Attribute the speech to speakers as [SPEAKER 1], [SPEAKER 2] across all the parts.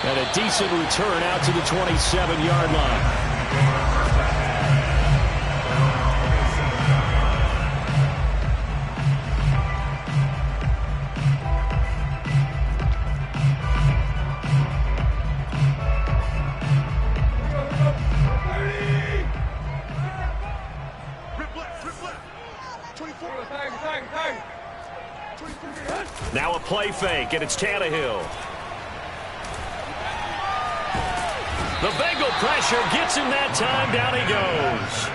[SPEAKER 1] And a decent return out to the 27-yard line. Now a play fake, and it's Tannehill. The Bengal pressure gets him that time. Down he goes.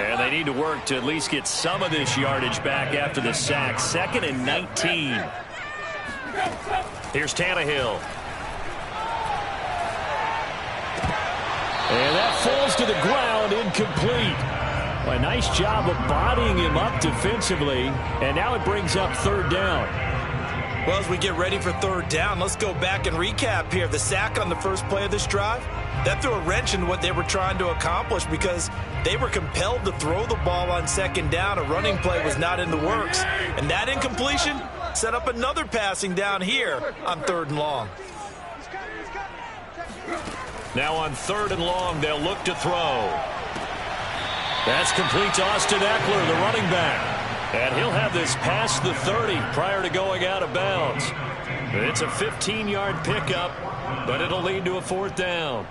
[SPEAKER 1] And they need to work to at least get some of this yardage back after the sack. 2nd and 19. Here's Tannehill. And that falls to the ground, incomplete. A nice job of bodying him up defensively. And now it brings up 3rd down.
[SPEAKER 2] Well, as we get ready for 3rd down, let's go back and recap here. The sack on the first play of this drive, that threw a wrench in what they were trying to accomplish because they were compelled to throw the ball on 2nd down. A running play was not in the works. And that incompletion set up another passing down here on 3rd and long.
[SPEAKER 1] Now on 3rd and long, they'll look to throw. That's complete to Austin Eckler, the running back. And he'll have this past the 30 prior to going out of bounds. It's a 15-yard pickup, but it'll lead to a 4th down.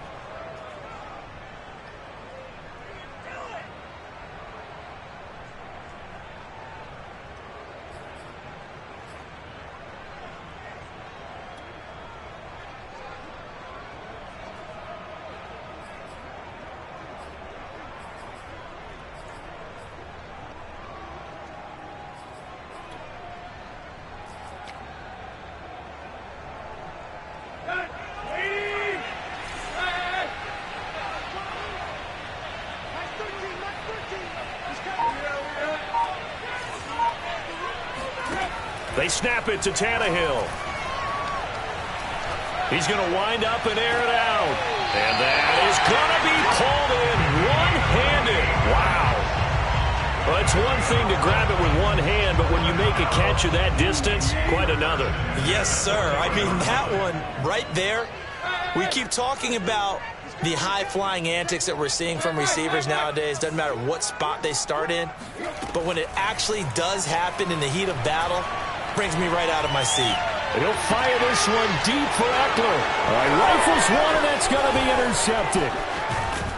[SPEAKER 1] They snap it to Tannehill. He's going to wind up and air it out. And that is going to be pulled in one-handed. Wow. Well, it's one thing to grab it with one hand, but when you make a catch of that distance, quite another.
[SPEAKER 2] Yes, sir. I mean, that one right there, we keep talking about the high-flying antics that we're seeing from receivers nowadays. Doesn't matter what spot they start in. But when it actually does happen in the heat of battle, brings me right out of my seat.
[SPEAKER 1] He'll fire this one deep for Eckler. Rifles one, and that's going to be intercepted.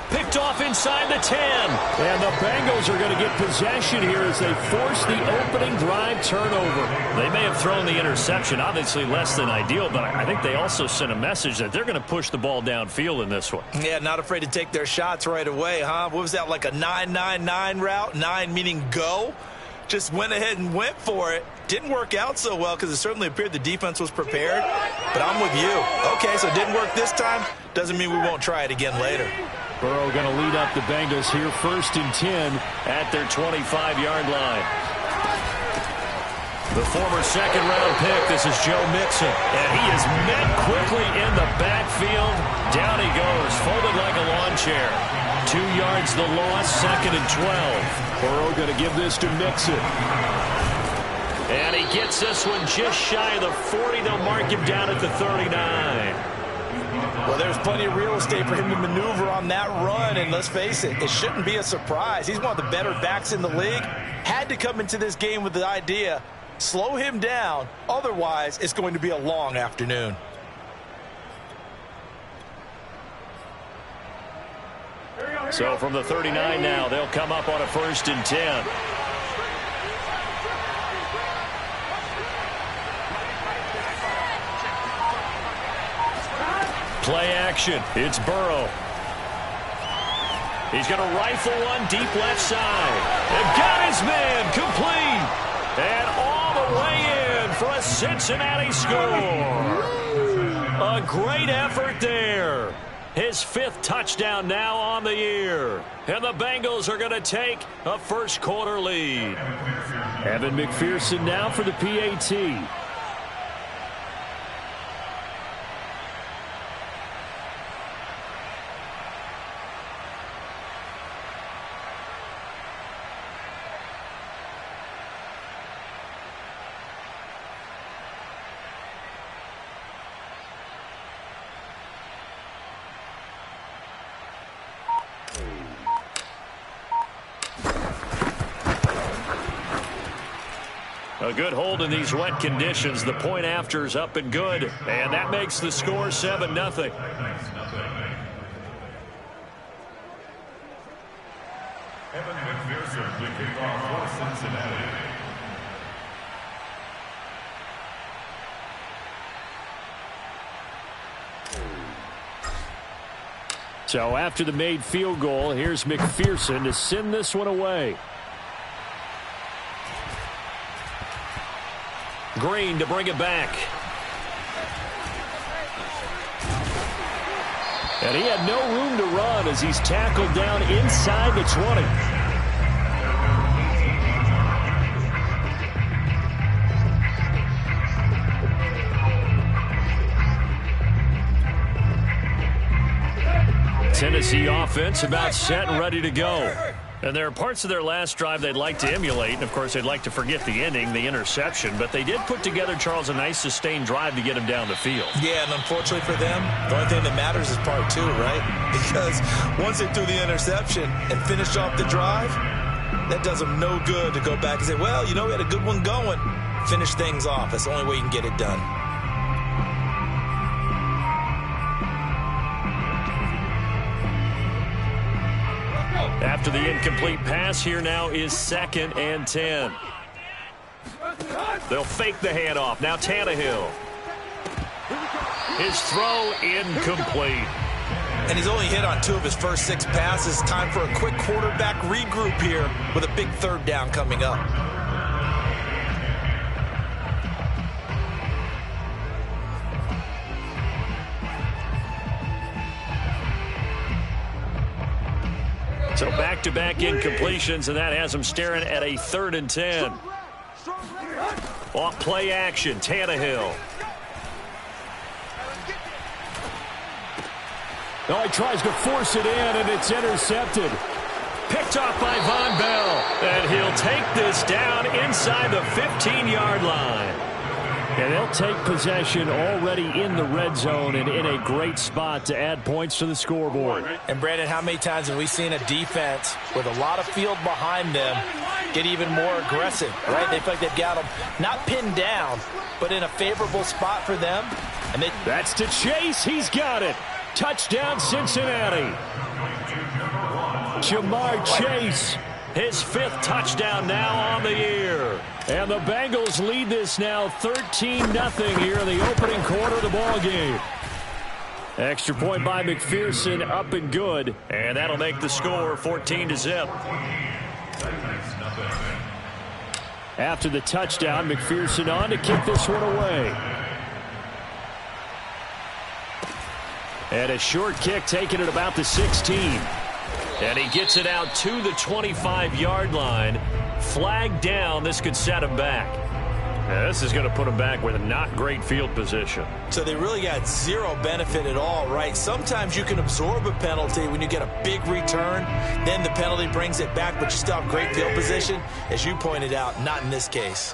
[SPEAKER 1] Picked off inside the 10. And the Bengals are going to get possession here as they force the opening drive turnover. They may have thrown the interception, obviously less than ideal, but I think they also sent a message that they're going to push the ball downfield in this one.
[SPEAKER 2] Yeah, not afraid to take their shots right away, huh? What was that, like a 9-9-9 route? 9 meaning go? Just went ahead and went for it. Didn't work out so well because it certainly appeared the defense was prepared. But I'm with you. Okay, so it didn't work this time. Doesn't mean we won't try it again later.
[SPEAKER 1] Burrow going to lead up the Bengals here 1st and 10 at their 25-yard line. The former 2nd-round pick, this is Joe Mixon. And he is met quickly in the backfield. Down he goes, folded like a lawn chair. 2 yards the loss, 2nd and 12. Burrow going to give this to Mixon. And he gets this one just shy of the 40. They'll mark him down at the 39.
[SPEAKER 2] Well, there's plenty of real estate for him to maneuver on that run. And let's face it, it shouldn't be a surprise. He's one of the better backs in the league. Had to come into this game with the idea, slow him down. Otherwise, it's going to be a long afternoon.
[SPEAKER 1] So from the 39 now, they'll come up on a 1st and 10. Play action. It's Burrow. He's going to rifle one deep left side. And got his man complete. And all the way in for a Cincinnati score. A great effort there. His 5th touchdown now on the year. And the Bengals are going to take a first-quarter lead. Evan McPherson now for the PAT. A good hold in these wet conditions. The point after is up and good. And that makes the score 7-0.
[SPEAKER 3] Evan McPherson to kick off for Cincinnati.
[SPEAKER 1] So after the made field goal, here's McPherson to send this one away. Green to bring it back. And he had no room to run as he's tackled down inside the 20. Tennessee offense about set and ready to go. And there are parts of their last drive they'd like to emulate. And, of course, they'd like to forget the ending, the interception. But they did put together, Charles, a nice sustained drive to get him down the field.
[SPEAKER 2] Yeah, and unfortunately for them, the only thing that matters is part two, right? Because once they threw the interception and finished off the drive, that does them no good to go back and say, well, you know, we had a good one going. Finish things off. That's the only way you can get it done.
[SPEAKER 1] After the incomplete pass, here now is 2nd and 10. They'll fake the handoff. Now Tannehill. His throw incomplete.
[SPEAKER 2] And he's only hit on 2 of his first 6 passes. Time for a quick quarterback regroup here with a big 3rd down coming up.
[SPEAKER 1] So back-to-back incompletions, and that has him staring at a 3rd and 10. Off play action, Tannehill. Oh, he tries to force it in, and it's intercepted. Picked off by Von Bell. And he'll take this down inside the 15-yard line. And they'll take possession already in the red zone and in a great spot to add points to the scoreboard.
[SPEAKER 2] And, Brandon, how many times have we seen a defense with a lot of field behind them get even more aggressive, right? They feel like they've got them not pinned down, but in a favorable spot for them. And
[SPEAKER 1] that's to Chase. He's got it. Touchdown, Cincinnati. Jamar Chase, his 5th touchdown now on the year. And the Bengals lead this now 13-0 here in the opening quarter of the ball game. Extra point by McPherson, up and good. And that'll make the score 14-0. After the touchdown, McPherson on to kick this one away. And a short kick taken at about the 16. And he gets it out to the 25-yard line. Flag down. This could set him back. Now, this is going to put him back with a not great field position.
[SPEAKER 2] So they really got zero benefit at all, right? Sometimes you can absorb a penalty when you get a big return. Then the penalty brings it back, but you still have great field position. As you pointed out, not in this case.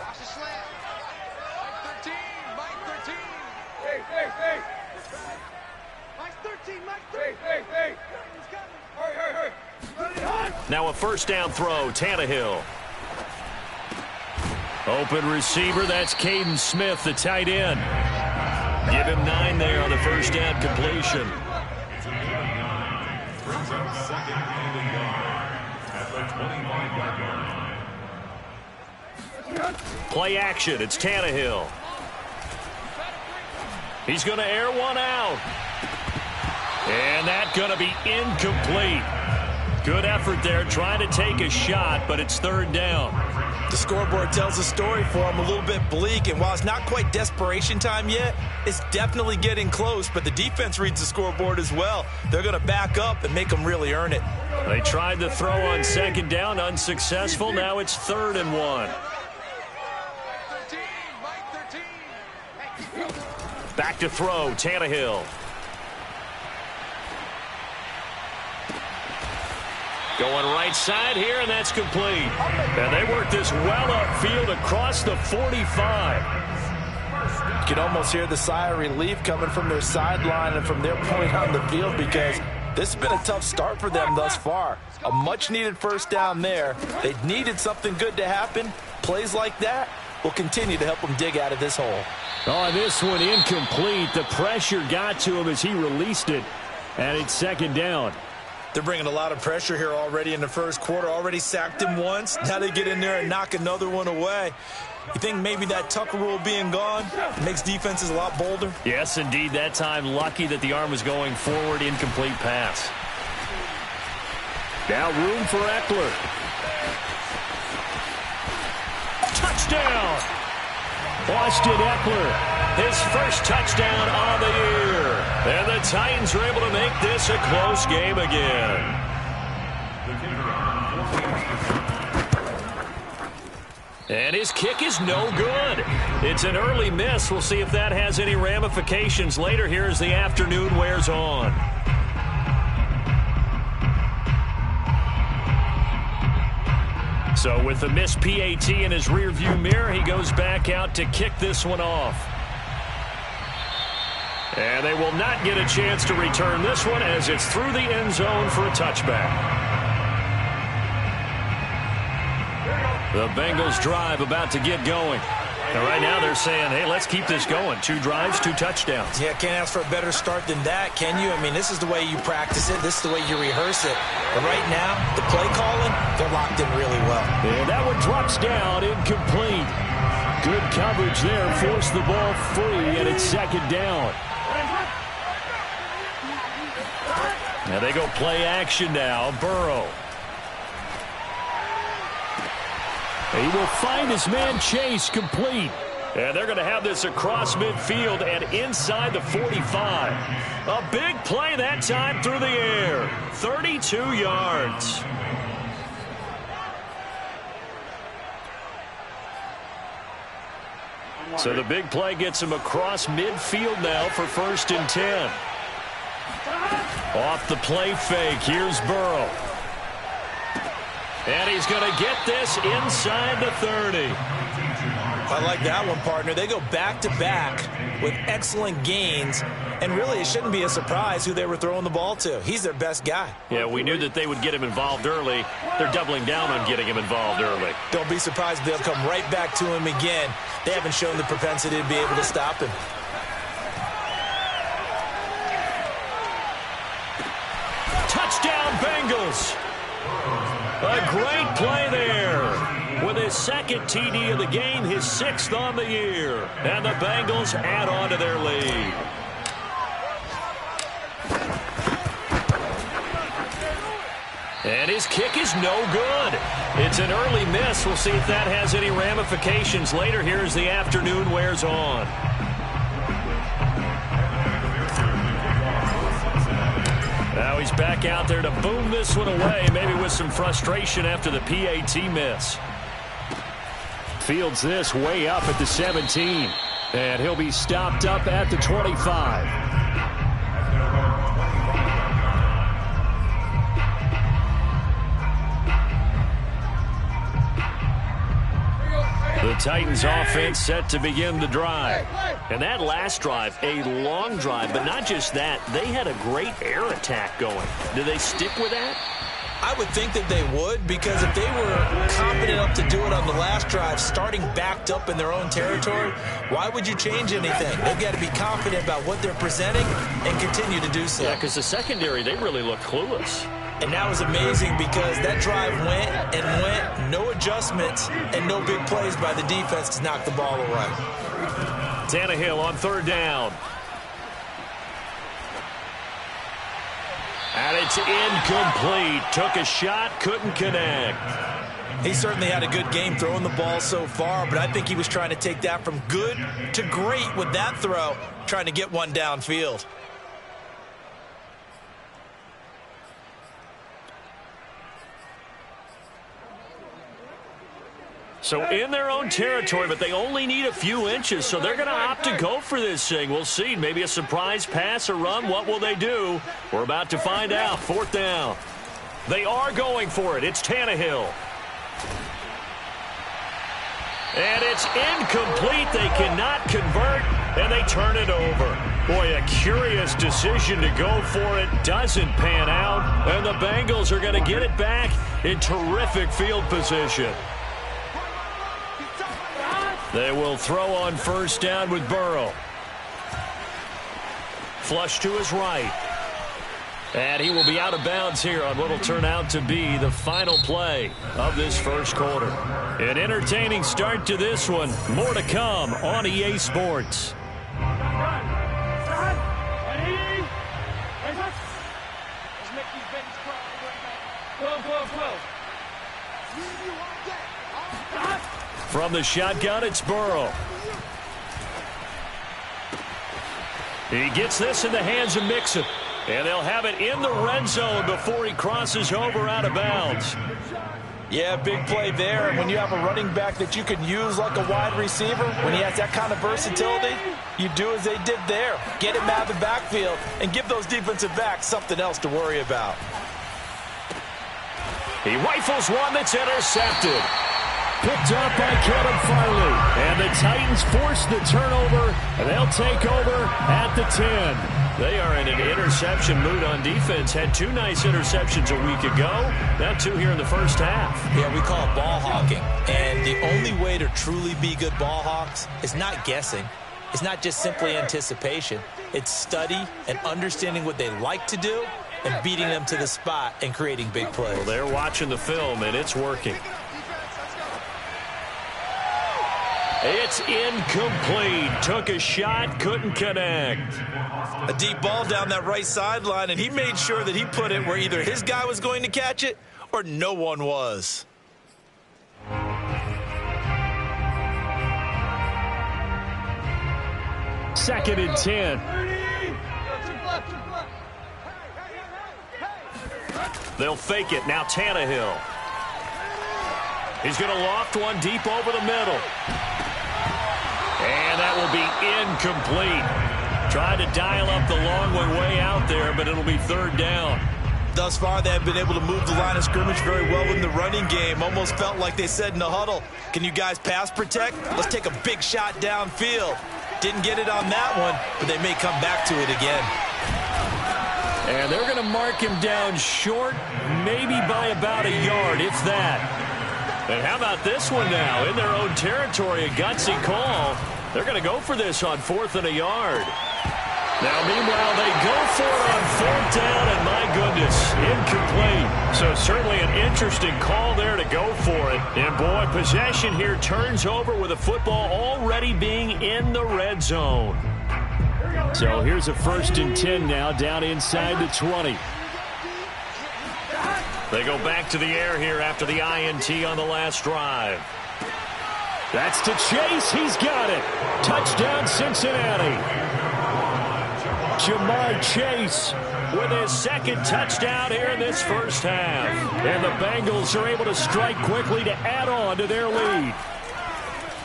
[SPEAKER 1] Now a 1st down throw, Tannehill. Open receiver, that's Caden Smith, the tight end. Give him 9 there on the 1st down completion. Play action, it's Tannehill. He's going to air one out. And that's going to be incomplete. Good effort there, trying to take a shot, but it's 3rd down.
[SPEAKER 2] The scoreboard tells a story for him, a little bit bleak, and while it's not quite desperation time yet, it's definitely getting close, but the defense reads the scoreboard as well. They're going to back up and make them really earn it.
[SPEAKER 1] They tried the throw on 2nd down, unsuccessful. Now it's 3rd and 1. Back to throw, Tannehill. Going right side here, and that's complete. And they work this well upfield across the 45.
[SPEAKER 2] You can almost hear the sigh of relief coming from their sideline and from their point on the field because this has been a tough start for them thus far. A much-needed 1st down there. They needed something good to happen. Plays like that will continue to help him dig out of this hole.
[SPEAKER 1] Oh, this one incomplete. The pressure got to him as he released it, and it's second down.
[SPEAKER 2] They're bringing a lot of pressure here already in the first quarter. Already sacked him once. Now they get in there and knock another one away. You think maybe that Tucker rule being gone makes defenses a lot bolder?
[SPEAKER 1] Yes, indeed. That time, lucky that the arm was going forward. Incomplete pass. Now room for Eckler. Touchdown! Austin Eckler, his first touchdown on the year. And the Titans are able to make this a close game again. And his kick is no good. It's an early miss. We'll see if that has any ramifications later here as the afternoon wears on. So with the missed PAT in his rearview mirror, he goes back out to kick this one off. And they will not get a chance to return this one as it's through the end zone for a touchback. The Bengals drive about to get going. And right now they're saying, hey, let's keep this going. 2 drives, 2 touchdowns.
[SPEAKER 2] Yeah, can't ask for a better start than that, can you? I mean, this is the way you practice it. This is the way you rehearse it. But right now, the play calling, they're locked in really well.
[SPEAKER 1] And that one drops down, incomplete. Good coverage there, forced the ball free, and it's second down. Now they go play action now. Burrow. He will find his man Chase complete. And they're going to have this across midfield and inside the 45. A big play that time through the air. 32 yards. So the big play gets him across midfield now for 1st and 10. Off the play fake, here's Burrow. And he's going to get this inside the 30.
[SPEAKER 2] I like that one, partner. They go back-to-back with excellent gains. And really, it shouldn't be a surprise who they were throwing the ball to. He's their best guy.
[SPEAKER 1] Yeah, we knew that they would get him involved early. They're doubling down on getting him involved early.
[SPEAKER 2] Don't be surprised if they'll come right back to him again. They haven't shown the propensity to be able to stop him.
[SPEAKER 1] Touchdown, Bengals! A great play there. With his second TD of the game, his 6th on the year. And the Bengals add on to their lead. And his kick is no good. It's an early miss. We'll see if that has any ramifications later here as the afternoon wears on. Now he's back out there to boom this one away, maybe with some frustration after the PAT miss. Fields this way up at the 17. And he'll be stopped up at the 25. The Titans offense set to begin the drive. And that last drive, a long drive, but not just that. They had a great air attack going. Do they stick with that?
[SPEAKER 2] I would think that they would, because if they were confident enough to do it on the last drive, starting backed up in their own territory, why would you change anything? They've got to be confident about what they're presenting and continue to do so.
[SPEAKER 1] Yeah, because the secondary, they really look clueless.
[SPEAKER 2] And that was amazing because that drive went and went, no adjustments, and no big plays by the defense to knock the ball away.
[SPEAKER 1] Tannehill on 3rd down. And it's incomplete. Took a shot, couldn't connect.
[SPEAKER 2] He certainly had a good game throwing the ball so far, but I think he was trying to take that from good to great with that throw, trying to get one downfield.
[SPEAKER 1] So in their own territory, but they only need a few inches, so they're going to opt to go for this thing. We'll see. Maybe a surprise pass or run. What will they do? We're about to find out. 4th down. They are going for it. It's Tannehill. And it's incomplete. They cannot convert, and they turn it over. Boy, a curious decision to go for it. Doesn't pan out, and the Bengals are going to get it back in terrific field position. They will throw on first down with Burrow. Flush to his right. And he will be out of bounds here on what will turn out to be the final play of this first quarter. An entertaining start to this one. More to come on EA Sports. From the shotgun, it's Burrow. He gets this in the hands of Mixon. And they'll have it in the red zone before he crosses over out of bounds.
[SPEAKER 2] Yeah, big play there. And when you have a running back that you can use like a wide receiver, when he has that kind of versatility, you do as they did there. Get him out of the backfield and give those defensive backs something else to worry about.
[SPEAKER 1] He rifles one that's intercepted. Picked up by Caleb Farley. And the Titans force the turnover, and they'll take over at the 10. They are in an interception mood on defense. Had 2 nice interceptions a week ago. Now 2 here in the first half.
[SPEAKER 2] Yeah, we call it ball hawking. And the only way to truly be good ball hawks is not guessing. It's not just simply anticipation. It's study and understanding what they like to do and beating them to the spot and creating big plays.
[SPEAKER 1] Well, they're watching the film, and it's working. It's incomplete. Took a shot, couldn't connect.
[SPEAKER 2] A deep ball down that right sideline, and he made sure that he put it where either his guy was going to catch it or no one was.
[SPEAKER 1] Second and 10. They'll fake it. Now Tannehill. He's going to loft one deep over the middle. And that will be incomplete. Tried to dial up the long way out there, but it'll be third down.
[SPEAKER 2] Thus far, they have been able to move the line of scrimmage very well in the running game. Almost felt like they said in the huddle, can you guys pass protect? Let's take a big shot downfield. Didn't get it on that one, but they may come back to it again.
[SPEAKER 1] And they're going to mark him down short, maybe by about a yard, if that. And how about this one now? In their own territory, a gutsy call. They're going to go for this on 4th and a yard. Now, meanwhile, they go for it on 4th down, and my goodness, incomplete. So certainly an interesting call there to go for it. And, boy, possession here turns over with the football already being in the red zone. So here's a 1st and 10 now, down inside the 20. They go back to the air here after the INT on the last drive. That's to Chase. He's got it. Touchdown, Cincinnati. Jamar Chase with his 2nd touchdown here in this first half. And the Bengals are able to strike quickly to add on to their lead.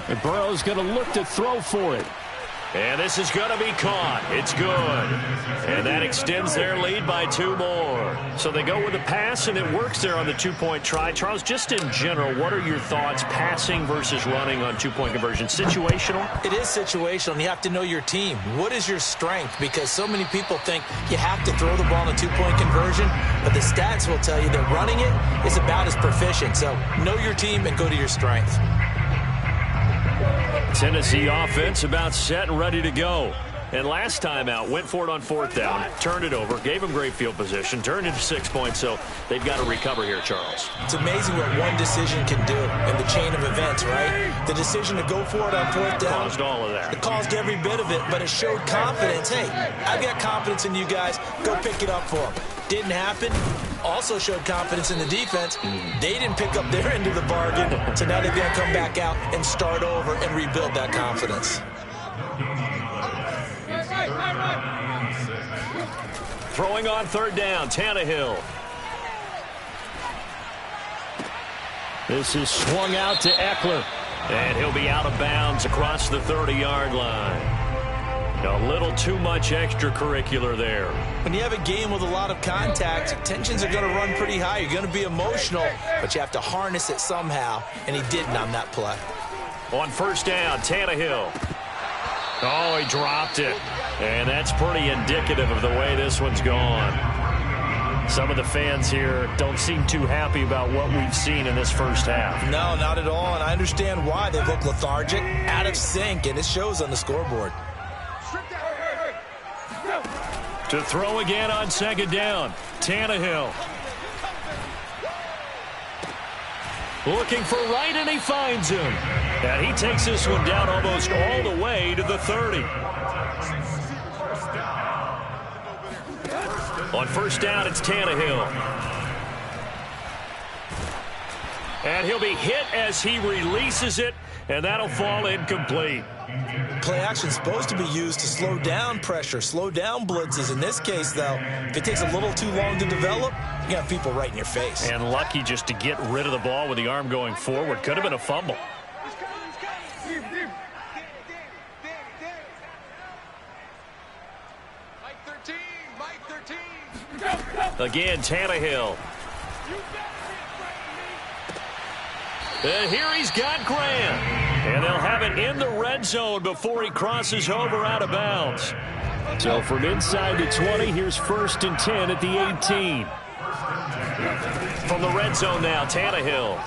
[SPEAKER 1] And Burrow's going to look to throw for it. And this is going to be caught. It's good. And that extends their lead by 2 more. So they go with the pass, and it works there on the 2-point try. Charles, just in general, what are your thoughts passing versus running on 2-point conversion? Situational?
[SPEAKER 2] It is situational, and you have to know your team. What is your strength? Because so many people think you have to throw the ball in a 2-point conversion, but the stats will tell you that running it is about as proficient. So know your team and go to your strength.
[SPEAKER 1] Tennessee offense about set and ready to go. And last time out, went for it on 4th down, turned it over, gave them great field position, turned into 6 points, so they've got to recover here, Charles.
[SPEAKER 2] It's amazing what one decision can do in the chain of events, right? The decision to go for it on 4th down.
[SPEAKER 1] Caused all of that.
[SPEAKER 2] It caused every bit of it, but it showed confidence. Hey, I've got confidence in you guys. Go pick it up for them. Didn't happen. Also showed confidence in the defense. They didn't pick up their end of the bargain, so now they've got to come back out and start over and rebuild that confidence.
[SPEAKER 1] Throwing on 3rd down, Tannehill. This is swung out to Eckler. And he'll be out of bounds across the 30-yard line. A little too much extracurricular there.
[SPEAKER 2] When you have a game with a lot of contact, tensions are going to run pretty high. You're going to be emotional, but you have to harness it somehow, and he didn't on that play.
[SPEAKER 1] On 1st down, Tannehill. Oh, he dropped it. And that's pretty indicative of the way this one's gone. Some of the fans here don't seem too happy about what we've seen in this first half.
[SPEAKER 2] No, not at all, and I understand why. They look lethargic, out of sync, and it shows on the scoreboard.
[SPEAKER 1] To throw again on second down, Tannehill. Looking for Wright, and he finds him. And he takes this one down almost all the way to the 30. On first down, it's Tannehill. And he'll be hit as he releases it, and that'll fall incomplete.
[SPEAKER 2] Play action is supposed to be used to slow down pressure, slow down blitzes. In this case, though, if it takes a little too long to develop, you got people right in your face.
[SPEAKER 1] And lucky just to get rid of the ball with the arm going forward. Could have been a fumble. Again, Tannehill. And here he's got Graham. And they'll have it in the red zone before he crosses over out of bounds. So from inside the 20, here's 1st and 10 at the 18. From the red zone now, Tannehill.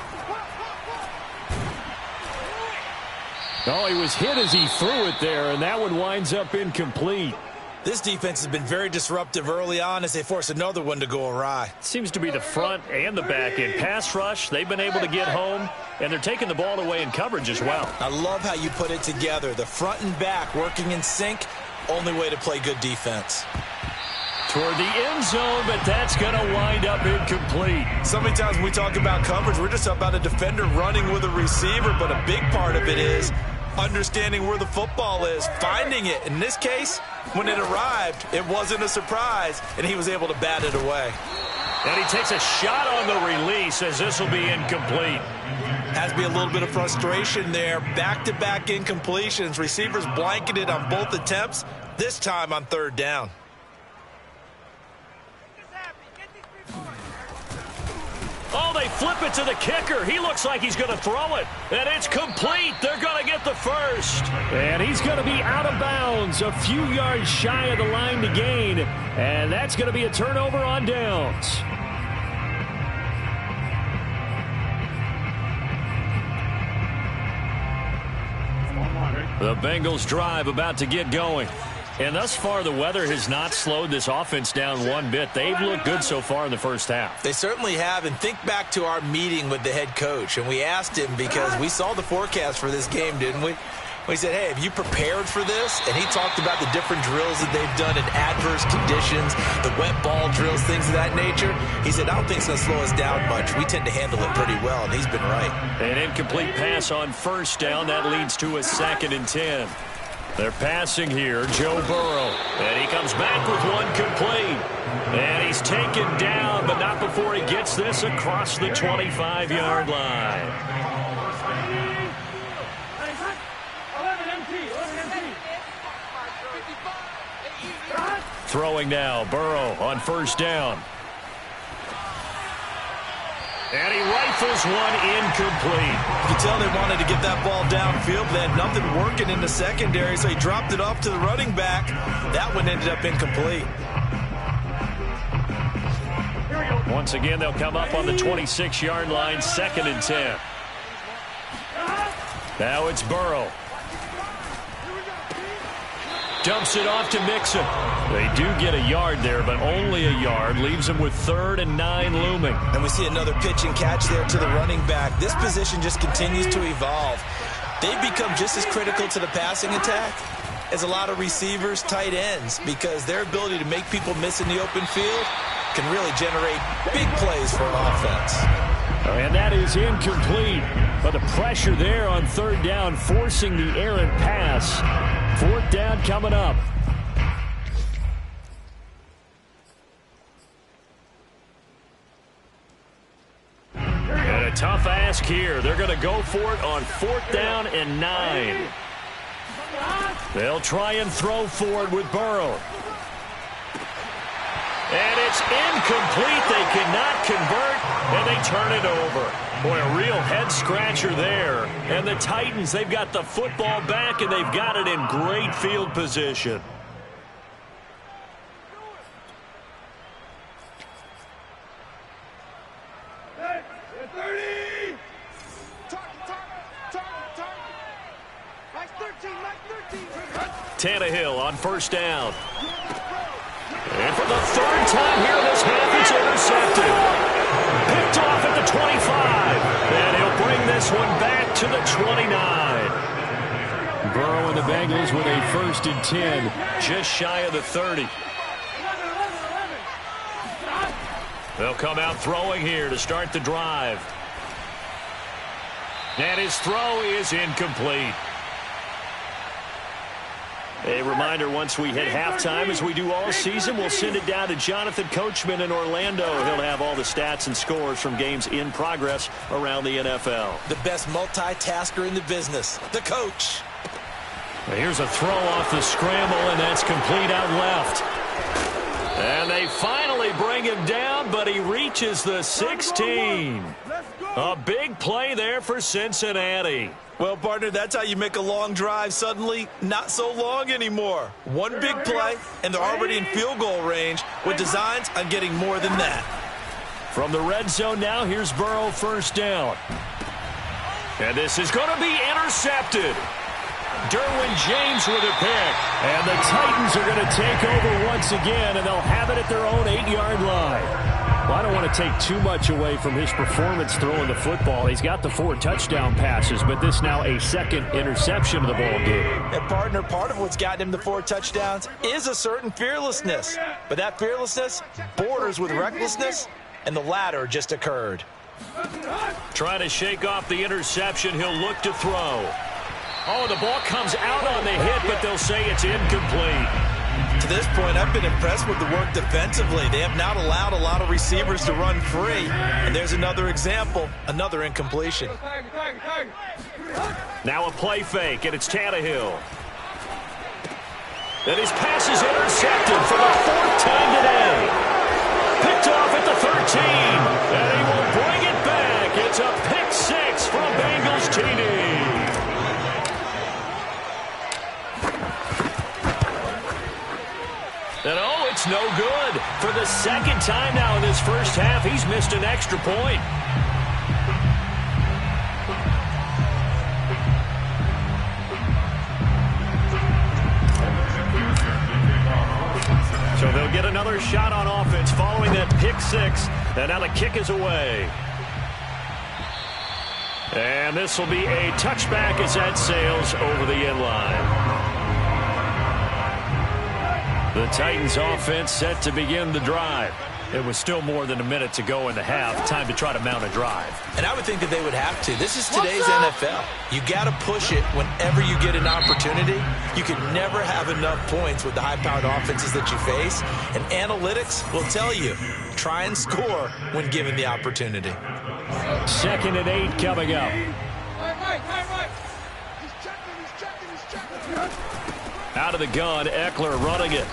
[SPEAKER 1] Oh, he was hit as he threw it there, and that one winds up incomplete.
[SPEAKER 2] This defense has been very disruptive early on as they force another one to go awry.
[SPEAKER 1] Seems to be the front and the back end. Pass rush, they've been able to get home, and they're taking the ball away in coverage as well.
[SPEAKER 2] I love how you put it together. The front and back working in sync, only way to play good defense.
[SPEAKER 1] Toward the end zone, but that's going to wind up incomplete.
[SPEAKER 2] So many times when we talk about coverage, we're just about a defender running with a receiver, but a big part of it is understanding where the football is, finding it. In this case, when it arrived, it wasn't a surprise, and he was able to bat it away.
[SPEAKER 1] And he takes a shot on the release as this will be incomplete.
[SPEAKER 2] Has to be a little bit of frustration there. Back-to-back incompletions. Receivers blanketed on both attempts, this time on 3rd down.
[SPEAKER 1] Oh, they flip it to the kicker. He looks like he's going to throw it. And it's complete. They're going to get the first. And he's going to be out of bounds, a few yards shy of the line to gain. And that's going to be a turnover on downs. The Bengals drive about to get going. And thus far, the weather has not slowed this offense down one bit. They've looked good so far in the first half.
[SPEAKER 2] They certainly have. And think back to our meeting with the head coach. And we asked him because we saw the forecast for this game, didn't we? We said, hey, have you prepared for this? And he talked about the different drills that they've done in adverse conditions, the wet ball drills, things of that nature. He said, I don't think it's going to slow us down much. We tend to handle it pretty well, and he's been right.
[SPEAKER 1] An incomplete pass on first down. That leads to a 2nd and 10. They're passing here, Joe Burrow. And he comes back with one complete. And he's taken down, but not before he gets this across the 25-yard line. Throwing now, Burrow on first down. And he rifles one incomplete.
[SPEAKER 2] You can tell they wanted to get that ball downfield. They had nothing working in the secondary, so he dropped it off to the running back. That one ended up incomplete.
[SPEAKER 1] Once again, they'll come up on the 26-yard line, 2nd and 10. Now it's Burrow. Dumps it off to Mixon. They do get a yard there, but only a yard. Leaves them with 3rd and 9 looming.
[SPEAKER 2] And we see another pitch and catch there to the running back. This position just continues to evolve. They've become just as critical to the passing attack as a lot of receivers, tight ends, because their ability to make people miss in the open field can really generate big plays for an offense.
[SPEAKER 1] And that is incomplete. But the pressure there on 3rd down, forcing the errant pass. 4th down coming up. And a tough ask here. They're going to go for it on 4th down and 9. They'll try and throw forward with Burrow. And it's incomplete. They cannot convert, and they turn it over. Boy, a real head-scratcher there. And the Titans, they've got the football back, and they've got it in great field position.
[SPEAKER 4] 30.
[SPEAKER 1] Tannehill on first down. And for the third time here this half, it's intercepted. Picked off at the 25. And he'll bring this one back to the 29.
[SPEAKER 5] Burrow and the Bengals with a 1st and 10.
[SPEAKER 1] Just shy of the 30. They'll come out throwing here to start the drive. And his throw is incomplete. A reminder, once we hit halftime, as we do all season, we'll send it down to Jonathan Coachman in Orlando. He'll have all the stats and scores from games in progress around the NFL.
[SPEAKER 2] The best multitasker in the business, the coach.
[SPEAKER 1] Here's a throw off the scramble, and that's complete out left. And they finally bring him down, but he reaches the 16. A big play there for Cincinnati.
[SPEAKER 2] Well, partner, that's how you make a long drive suddenly not so long anymore. One big play, and they're already in field goal range with designs on getting more than that.
[SPEAKER 1] From the red zone now, here's Burrow, first down. And this is going to be intercepted. Derwin James with a pick.
[SPEAKER 5] And the Titans are going to take over once again, and they'll have it at their own 8-yard line. Well, I don't want to take too much away from his performance throwing the football. He's got the 4 touchdown passes, but this now a 2nd interception of the ball game.
[SPEAKER 2] And, partner, part of what's gotten him the 4 touchdowns is a certain fearlessness. But that fearlessness borders with recklessness, and the latter just occurred.
[SPEAKER 1] Trying to shake off the interception. He'll look to throw. Oh, the ball comes out on the hit, but they'll say it's incomplete.
[SPEAKER 2] To this point, I've been impressed with the work defensively. They have not allowed a lot of receivers to run free. And there's another example, another incompletion.
[SPEAKER 1] Now a play fake, and it's Tannehill. And his pass is intercepted for the 4th time today. Picked off at the 13. And he will bring it back. It's a pick 6 for a Bengals TD. And oh, it's no good. For the 2nd time now in this first half, he's missed an extra point. So they'll get another shot on offense following that pick 6. And now the kick is away. And this will be a touchback as that sails over the end line. The Titans offense set to begin the drive. It was still more than a minute to go in the half. Time to try to mount a drive.
[SPEAKER 2] And I would think that they would have to. This is today's NFL. You got to push it whenever you get an opportunity. You can never have enough points with the high-powered offenses that you face. And analytics will tell you, try and score when given the opportunity.
[SPEAKER 5] 2nd and 8 coming up.
[SPEAKER 1] Out of the gun, Eckler running it.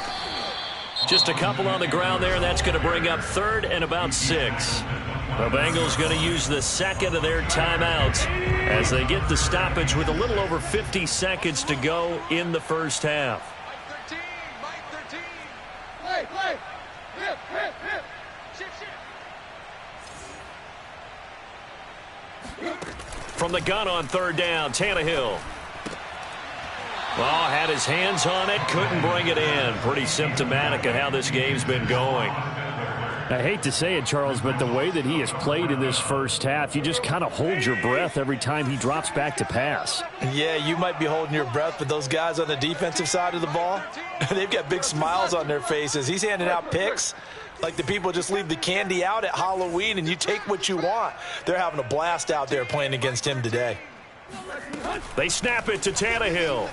[SPEAKER 1] Just a couple on the ground there, and that's going to bring up 3rd and about 6. The Bengals going to use the 2nd of their timeouts as they get the stoppage with a little over 50 seconds to go in the first half.
[SPEAKER 4] Mike 13. Play. Hip. Shift.
[SPEAKER 1] From the gun on 3rd down, Tannehill. Well, had his hands on it, couldn't bring it in. Pretty symptomatic of how this game's been going.
[SPEAKER 5] I hate to say it, Charles, but the way that he has played in this first half, you just kind of hold your breath every time he drops back to pass.
[SPEAKER 2] Yeah, you might be holding your breath, but those guys on the defensive side of the ball, they've got big smiles on their faces. He's handing out picks like the people just leave the candy out at Halloween and you take what you want. They're having a blast out there playing against him today.
[SPEAKER 1] They snap it to Tannehill.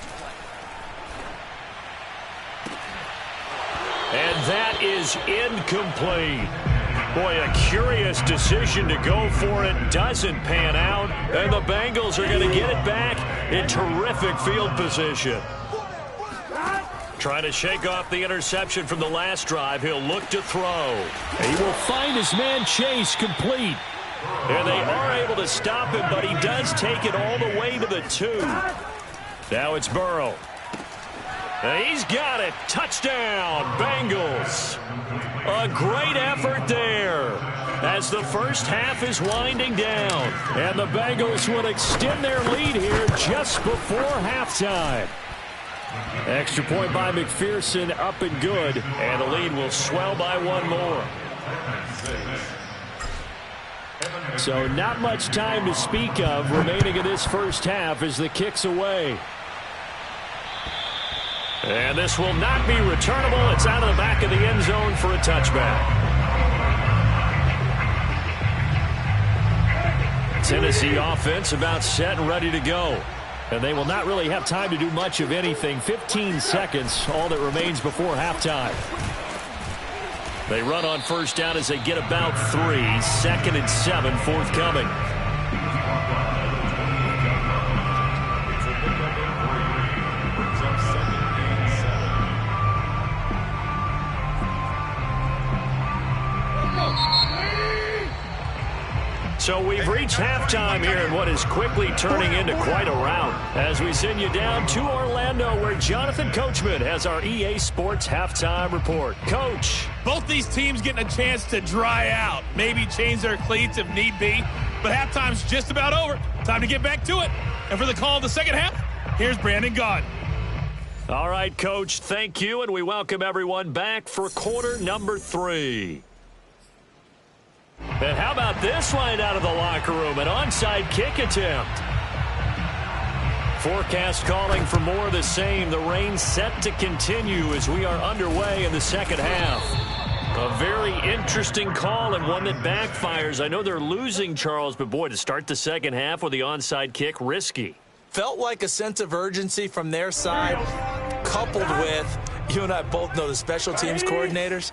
[SPEAKER 1] And that is incomplete. Boy, a curious decision to go for it. Doesn't pan out. And the Bengals are going to get it back in terrific field position. Trying to shake off the interception from the last drive. He'll look to throw.
[SPEAKER 5] He will find his man Chase complete.
[SPEAKER 1] And they are able to stop him, but he does take it all the way to the 2. Now it's Burrow. And he's got it. Touchdown, Bengals. A great effort there.
[SPEAKER 5] as the first half is winding down. And the Bengals would extend their lead here just before halftime. Extra point by McPherson, up and good. And the lead will swell by one more. So not much time to speak of remaining in this first half as the kick's away. And this will not be returnable. It's out of the back of the end zone for a touchback. Tennessee offense about set and ready to go. And they will not really have time to do much of anything. 15 seconds, all that remains before halftime. They run on first down as they get about 3. 2nd and 7 forthcoming. So we've reached halftime here in what is quickly turning into quite a rout as we send you down to Orlando where Jonathan Coachman has our EA Sports Halftime Report. Coach.
[SPEAKER 6] Both these teams getting a chance to dry out, maybe change their cleats if need be, but halftime's just about over. Time to get back to it. And for the call of the second half, here's Brandon Gaudin.
[SPEAKER 5] All right, Coach, thank you, and we welcome everyone back for quarter number 3. And how about this right out of the locker room? An onside kick attempt. Forecast calling for more of the same. The rain set to continue as we are underway in the second half. A very interesting call and one that backfires. I know they're losing, Charles, but boy, to start the second half with the onside kick, risky.
[SPEAKER 2] Felt like a sense of urgency from their side, coupled with, you and I both know the special teams coordinators.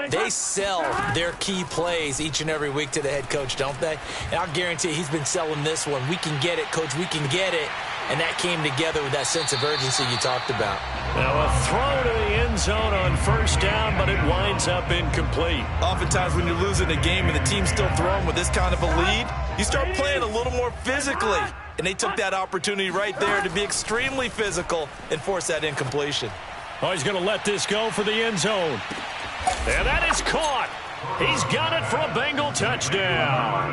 [SPEAKER 2] They sell their key plays each and every week to the head coach, don't they? And I'll guarantee he's been selling this one. We can get it, Coach. We can get it. And that came together with that sense of urgency you talked about.
[SPEAKER 5] Now a throw to the end zone on first down, but it winds up incomplete.
[SPEAKER 2] Oftentimes when you're losing a game and the team's still throwing with this kind of a lead, you start playing a little more physically. And they took that opportunity right there to be extremely physical and force that incompletion.
[SPEAKER 5] Oh, he's going to let this go for the end zone. And that is caught. He's got it for a Bengal touchdown.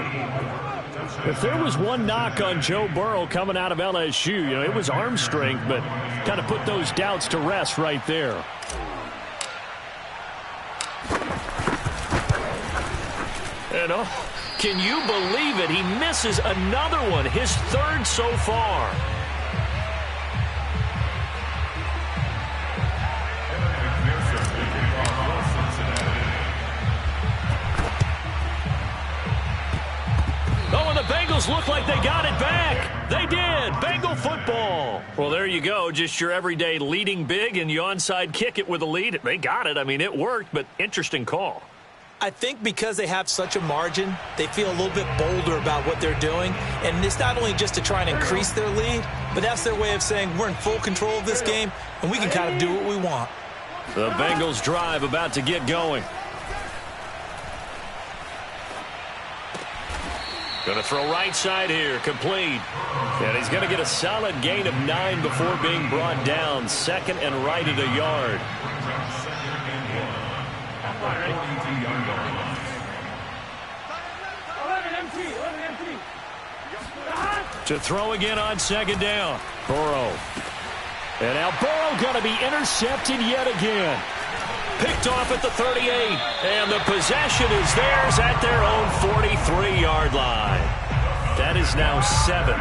[SPEAKER 5] If there was one knock on Joe Burrow coming out of LSU, it was arm strength, but kind of put those doubts to rest right there. And can you believe it? He misses another one, his 3rd so far. Bengals look like they got it back. They did. Bengal football. Well, there you go. Just your everyday leading big, and you onside kick it with a lead. They got it. I mean, it worked, but interesting call.
[SPEAKER 2] I think because they have such a margin, they feel a little bit bolder about what they're doing. And it's not only just to try and increase their lead, but that's their way of saying we're in full control of this game, and we can kind of do what we want.
[SPEAKER 5] The Bengals drive about to get going. Going to throw right side here, complete. And he's going to get a solid gain of 9 before being brought down. 2nd and right at a yard. To throw again on 2nd down. Burrow. And now Burrow going to be intercepted yet again. Picked off at the 38, and the possession is theirs at their own 43-yard line. That is now 7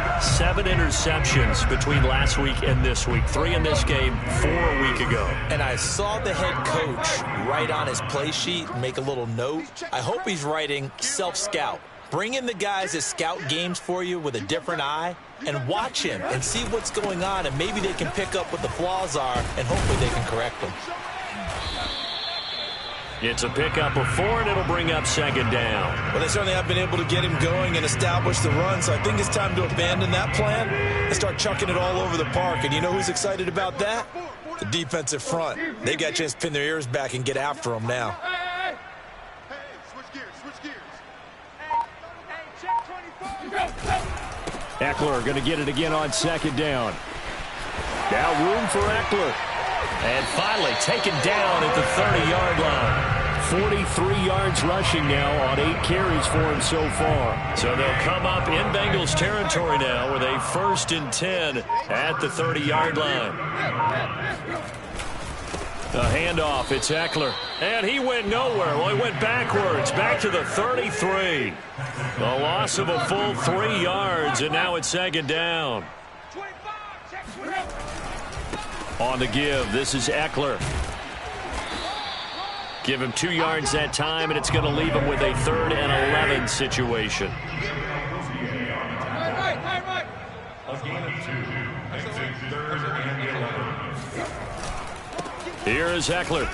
[SPEAKER 5] interceptions between last week and this week. 3 in this game, 4 a week ago.
[SPEAKER 2] And I saw the head coach write on his play sheet, make a little note. I hope he's writing self-scout. Bring in the guys that scout games for you with a different eye and watch him and see what's going on, and maybe they can pick up what the flaws are, and hopefully they can correct them.
[SPEAKER 5] It's a pickup of 4, and it'll bring up 2nd down.
[SPEAKER 2] Well, they certainly have been able to get him going and establish the run, so I think it's time to abandon that plan and start chucking it all over the park. And you know who's excited about that? The defensive front. They got a chance to pin their ears back and get after him now.
[SPEAKER 4] Hey, switch gears. Hey, check 24.
[SPEAKER 5] Eckler going to get it again on 2nd down. Now room for Eckler. And finally taken down at the 30-yard line. 43 yards rushing now on 8 carries for him so far.
[SPEAKER 1] So they'll come up in Bengals territory now with a 1st and 10 at the 30-yard line. The handoff, it's Eckler. And he went nowhere. Well, he went backwards, back to the 33. The loss of a full 3 yards, and now it's 2nd down. On the give, this is Eckler. Give him 2 yards that time, and it's going to leave him with a 3rd and 11 situation.
[SPEAKER 3] A gain of 2. Makes it 3rd and 11.
[SPEAKER 1] Here is Eckler.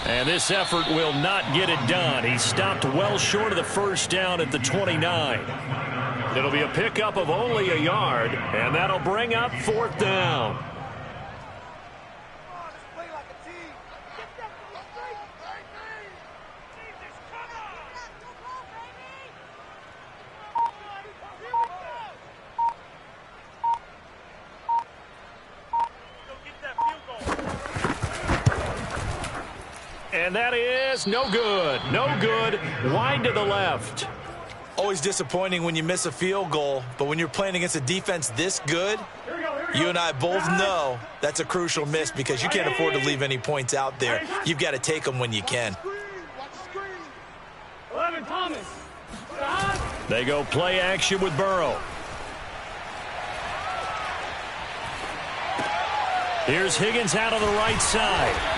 [SPEAKER 1] And this effort will not get it done. He stopped well short of the 1st down at the 29. It'll be a pickup of only a yard, and that'll bring up 4th down. And that is no good. No good. Wide to the left.
[SPEAKER 2] Always disappointing when you miss a field goal, but when you're playing against a defense this good, you and I both know that's a crucial miss because you can't afford to leave any points out there. You've got to take them when you can.
[SPEAKER 1] They go play action with Burrow. Here's Higgins out on the right side.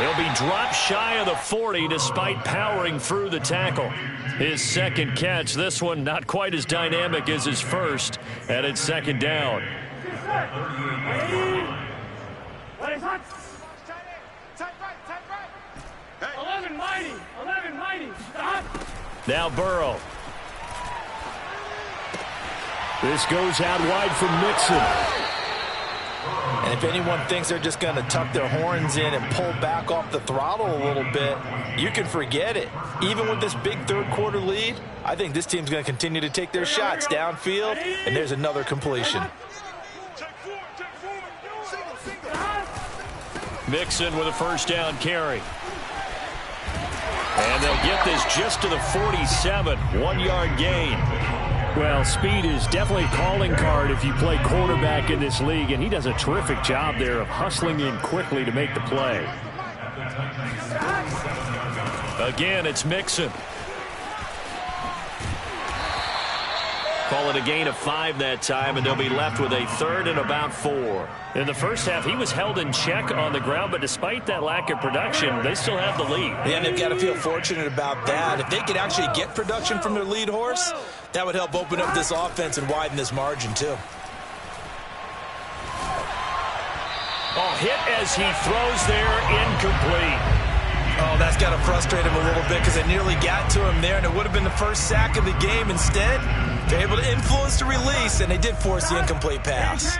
[SPEAKER 1] He'll be dropped shy of the 40 despite powering through the tackle. His 2nd catch, this one not quite as dynamic as his first, and it's 2nd down. Now Burrow.
[SPEAKER 5] This goes out wide for Mixon.
[SPEAKER 2] And if anyone thinks they're just going to tuck their horns in and pull back off the throttle a little bit, you can forget it. Even with this big 3rd quarter lead, I think this team's going to continue to take their shots downfield, and there's another completion.
[SPEAKER 1] Mixon with a 1st down carry. And they'll get this just to the 47, 1-yard gain.
[SPEAKER 5] Well, speed is definitely a calling card if you play quarterback in this league, and he does a terrific job there of hustling in quickly to make the play.
[SPEAKER 1] Again, it's Mixon. Call it a gain of 5 that time, and they'll be left with a 3rd and about 4.
[SPEAKER 5] In the first half, he was held in check on the ground, but despite that lack of production, they still have the lead.
[SPEAKER 2] Yeah, and they've got to feel fortunate about that. If they could actually get production from their lead horse, that would help open up this offense and widen this margin, too.
[SPEAKER 1] Oh, hit as he throws there, incomplete.
[SPEAKER 2] Oh, that's got to frustrate him a little bit because they nearly got to him there, and it would have been the first sack of the game. Instead, they're able to influence the release, and they did force the incomplete pass.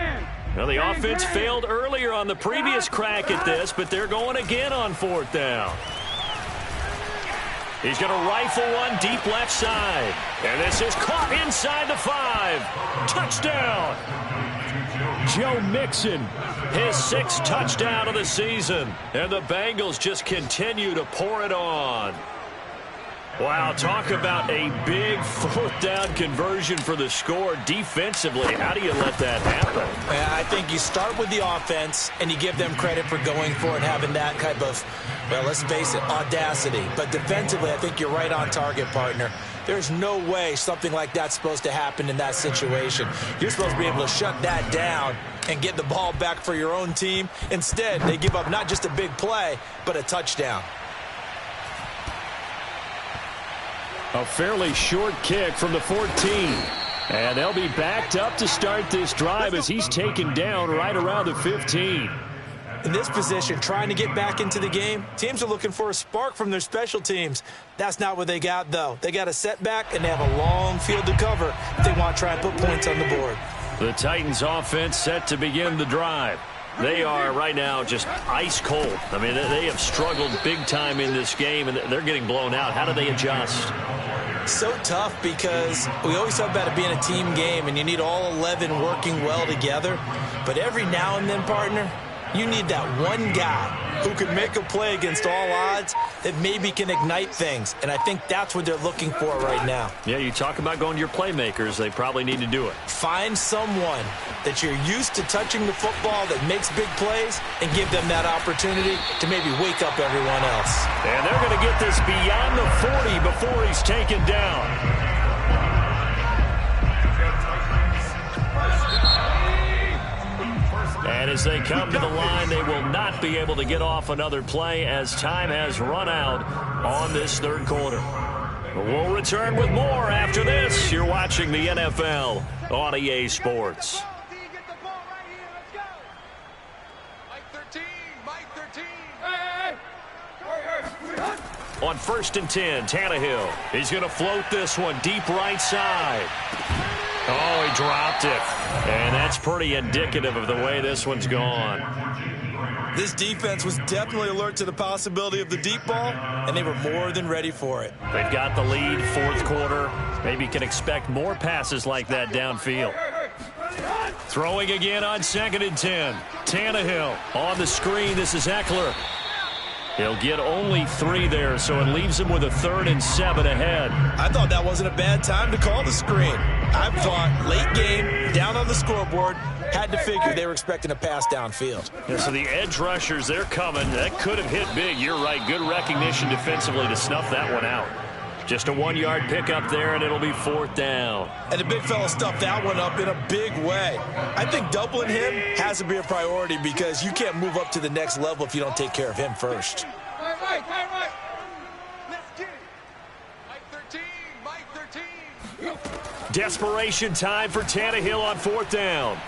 [SPEAKER 1] Well, the offense failed earlier on the previous crack at this, but they're going again on 4th down. He's going to rifle one deep left side. And this is caught inside the 5. Touchdown.
[SPEAKER 5] Joe Mixon.
[SPEAKER 1] His 6th touchdown of the season. And the Bengals just continue to pour it on. Wow, talk about a big 4th down conversion for the score defensively. How do you let that happen?
[SPEAKER 2] I think you start with the offense, and you give them credit for going for it, having that type of, well, let's face it, audacity. But defensively, I think you're right on target, partner. There's no way something like that's supposed to happen in that situation. You're supposed to be able to shut that down and get the ball back for your own team. Instead, they give up not just a big play, but a touchdown.
[SPEAKER 5] A fairly short kick from the 14. And they'll be backed up to start this drive as he's taken down right around the 15.
[SPEAKER 2] In this position, trying to get back into the game, teams are looking for a spark from their special teams. That's not what they got, though. They got a setback, and they have a long field to cover if they want to try and put points on the board.
[SPEAKER 1] The Titans offense set to begin the drive. They are right now just ice cold. I mean, they have struggled big time in this game, and they're getting blown out. How do they adjust?
[SPEAKER 2] So tough because we always talk about it being a team game, and you need all 11 working well together. But every now and then, partner, you need that one guy who can make a play against all odds that maybe can ignite things. And I think that's what they're looking for right now.
[SPEAKER 5] Yeah, you talk about going to your playmakers. They probably need to do it.
[SPEAKER 2] Find someone that you're used to touching the football that makes big plays and give them that opportunity to maybe wake up everyone else.
[SPEAKER 5] And they're going to get this beyond the 40 before he's taken down. And as they come to the line, they will not be able to get off another play as time has run out on this third quarter. We'll return with more after this. You're watching the NFL on EA Sports. On 1st and 10, Tannehill. He's going to float this one deep right side. Oh, he dropped it. And that's pretty indicative of the way this one's gone.
[SPEAKER 2] This defense was definitely alert to the possibility of the deep ball, and they were more than ready for it.
[SPEAKER 5] They've got the lead, fourth quarter. Maybe can expect more passes like that downfield. Throwing again on 2nd and 10. Tannehill on the screen. This is Eckler. He'll get only 3 there, so it leaves him with a 3rd and 7 ahead.
[SPEAKER 2] I thought that wasn't a bad time to call the screen. I thought late game, down on the scoreboard, had to figure they were expecting a pass downfield.
[SPEAKER 5] Yeah, so the edge rushers, they're coming. That could have hit big. You're right. Good recognition defensively to snuff that one out. Just a 1-yard pickup there, and it'll be 4th down.
[SPEAKER 2] And the big fella stuffed that one up in a big way. I think doubling him has to be a priority because you can't move up to the next level if you don't take care of him first.
[SPEAKER 4] Right. Let's get it. Mike 13.
[SPEAKER 5] Desperation time for Tannehill on 4th down.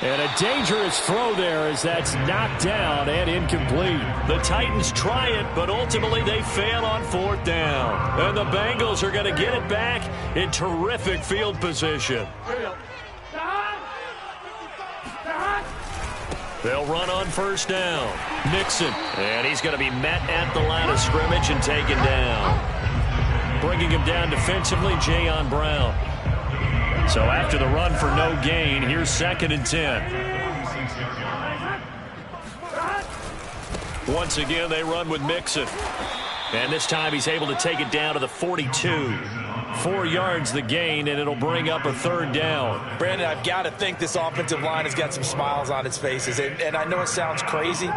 [SPEAKER 5] And a dangerous throw there as that's knocked down and incomplete. The Titans try it, but ultimately they fail on 4th down. And the Bengals are going to get it back in terrific field position. They'll run on 1st down. Mixon, and he's going to be met at the line of scrimmage and taken down. Bringing him down defensively, Jayon Brown. So after the run for no gain, here's 2nd and 10. Once again, they run with Mixon. And this time he's able to take it down to the 42. 4 yards the gain, and it'll bring up a 3rd down.
[SPEAKER 2] Brandon, I've got to think this offensive line has got some smiles on its faces. And I know it sounds crazy,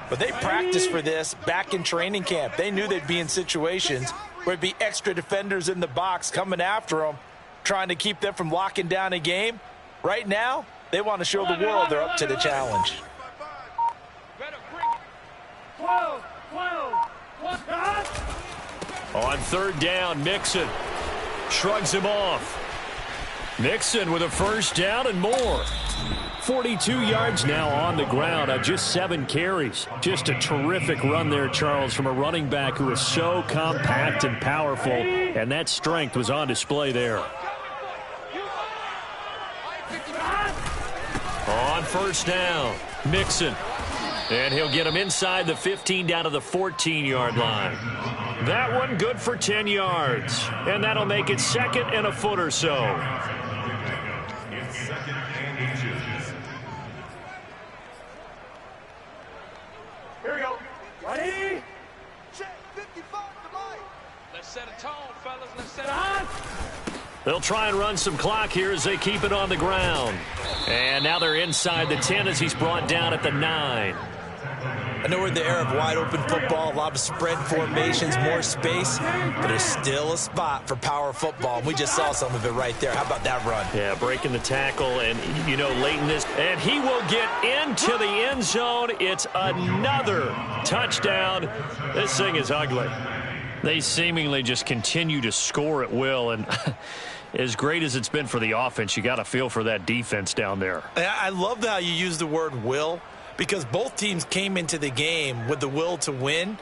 [SPEAKER 2] but they practiced for this back in training camp. They knew they'd be in situations where there'd be extra defenders in the box coming after them, trying to keep them from locking down a game. Right now, they want to show the world they're up to the challenge.
[SPEAKER 5] On 3rd down, Mixon shrugs him off. Mixon with a 1st down and more. 42 yards now on the ground on just 7 carries. Just a terrific run there, Charles, from a running back who is so compact and powerful, and that strength was on display there. On 1st down, Mixon. And he'll get him inside the 15 down to the 14-yard line. That one good for 10 yards. And that'll make it 2nd and a foot or so.
[SPEAKER 3] It's 2nd and inches.
[SPEAKER 4] Here we go. Ready? Check 55 to Mike. Let's set a tone, fellas. Let's set a tone.
[SPEAKER 5] They'll try and run some clock here as they keep it on the ground. And now they're inside the 10 as he's brought down at the 9.
[SPEAKER 2] I know we're in the era of wide-open football, a lot of spread formations, more space, but there's still a spot for power football. We just saw some of it right there. How about that run?
[SPEAKER 5] Yeah, breaking the tackle, and, you know, late in this. And he will get into the end zone. It's another touchdown. This thing is ugly. They seemingly just continue to score at will, and as great as it's been for the offense, you got to feel for that defense down there.
[SPEAKER 2] I love how you use the word will, because both teams came into the game with the will to win,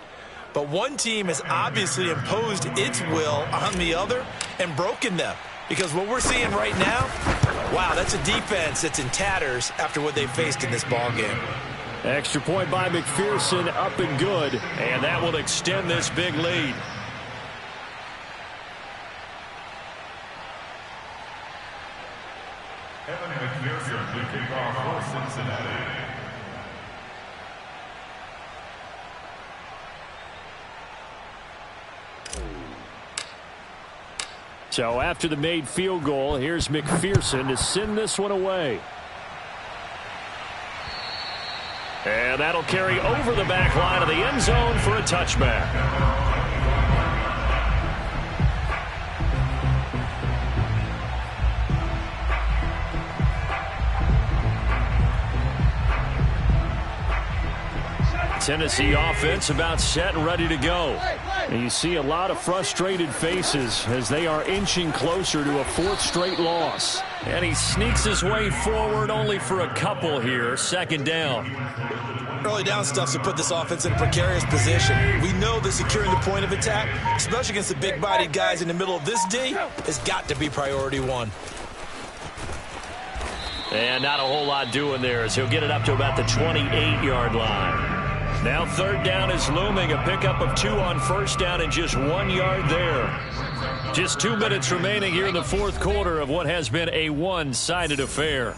[SPEAKER 2] but one team has obviously imposed its will on the other and broken them. Because what we're seeing right now, wow, that's a defense that's in tatters after what they faced in this ball game.
[SPEAKER 5] Extra point by McPherson, up and good, and that will extend this big lead.
[SPEAKER 3] Evan McPherson will kick off for Cincinnati.
[SPEAKER 5] So after the made field goal, here's McPherson to send this one away. And that'll carry over the back line of the end zone for a touchback. Tennessee offense about set and ready to go. And you see a lot of frustrated faces as they are inching closer to a fourth straight loss. And he sneaks his way forward only for a couple here. Second down.
[SPEAKER 2] Early down stuff to put this offense in a precarious position. We know that securing the point of attack, especially against the big-bodied guys in the middle of this D, has got to be priority one.
[SPEAKER 5] And not a whole lot doing there as he'll get it up to about the 28-yard line. Now third down is looming, a pickup of 2 on first down and just 1 yard there. Just 2 minutes remaining here in the fourth quarter of what has been a one-sided affair.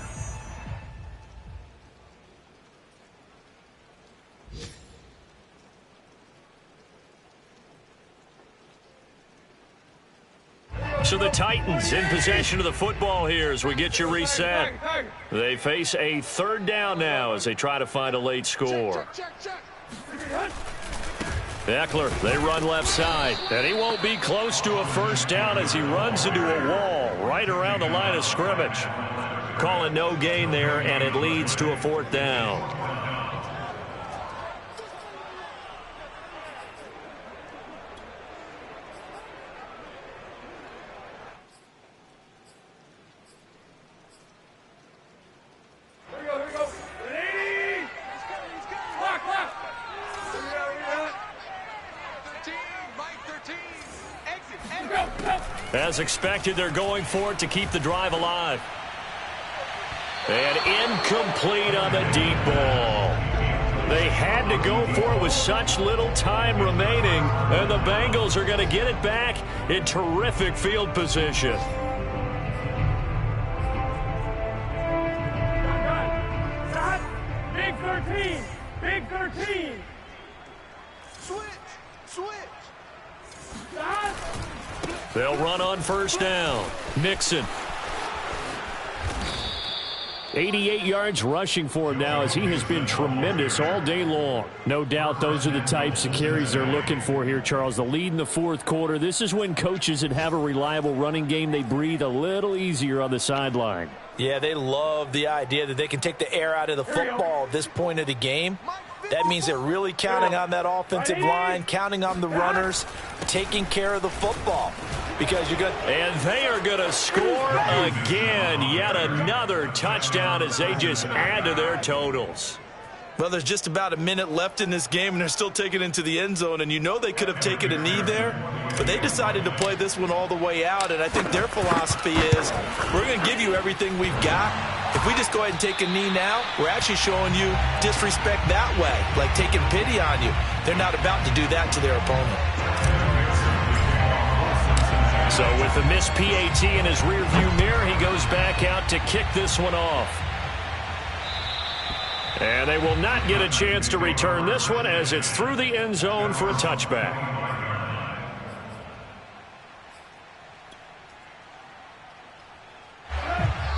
[SPEAKER 5] So the Titans in possession of the football here as we get you reset. They face a third down now as they try to find a late score. Eckler, they run left side, and he won't be close to a first down as he runs into a wall right around the line of scrimmage. Calling no gain there, and it leads to a fourth down. As expected, they're going for it to keep the drive alive. And incomplete on the deep ball. They had to go for it with such little time remaining, and the Bengals are going to get it back in terrific field position.
[SPEAKER 4] Big 13! Big 13! Switch!
[SPEAKER 5] They'll run on first down. Mixon. 88 yards rushing for him now as he has been tremendous all day long. No doubt those are the types of carries they're looking for here, Charles. The lead in the fourth quarter. This is when coaches that have a reliable running game, they breathe a little easier on the sideline.
[SPEAKER 2] Yeah, they love the idea that they can take the air out of the football at this point of the game. That means they're really counting on that offensive line, counting on the runners, taking care of the football. Because you're good.
[SPEAKER 5] And they are going to score again. Yet another touchdown as they just add to their totals.
[SPEAKER 2] Well, there's just about a minute left in this game, and they're still taking it into the end zone. And you know they could have taken a knee there, but they decided to play this one all the way out. And I think their philosophy is, we're going to give you everything we've got. If we just go ahead and take a knee now, we're actually showing you disrespect that way, like taking pity on you. They're not about to do that to their opponent.
[SPEAKER 5] So with the missed PAT in his rearview mirror, he goes back out to kick this one off. And they will not get a chance to return this one as it's through the end zone for a touchback.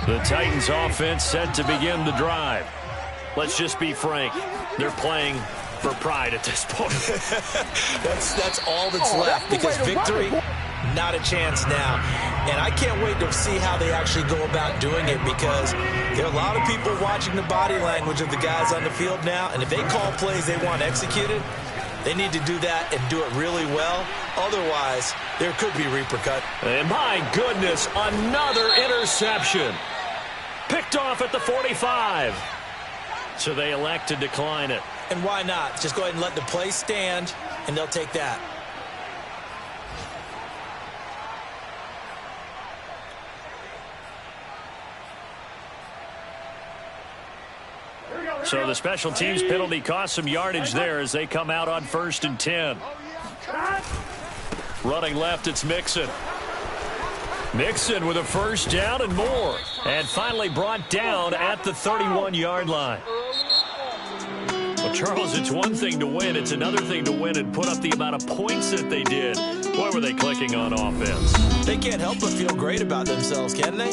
[SPEAKER 5] The Titans offense set to begin the drive. Let's just be frank. They're playing for pride at this point.
[SPEAKER 2] That's all that's left because victory, not a chance now. And I can't wait to see how they actually go about doing it because there are a lot of people watching the body language of the guys on the field now. And if they call plays they want executed, they need to do that and do it really well. Otherwise, there could be repercussions.
[SPEAKER 5] And my goodness, another interception. Picked off at the 45. So they elect to decline it.
[SPEAKER 2] And why not? Just go ahead and let the play stand, and they'll take that.
[SPEAKER 5] So the special teams penalty cost some yardage there as they come out on 1st and 10. Running left, it's Mixon. Mixon with a first down and more. And finally brought down at the 31-yard line. But
[SPEAKER 1] Charles, it's one thing to win. It's another thing to win and put up the amount of points that they did. Boy, were they clicking on offense.
[SPEAKER 2] They can't help but feel great about themselves, can they?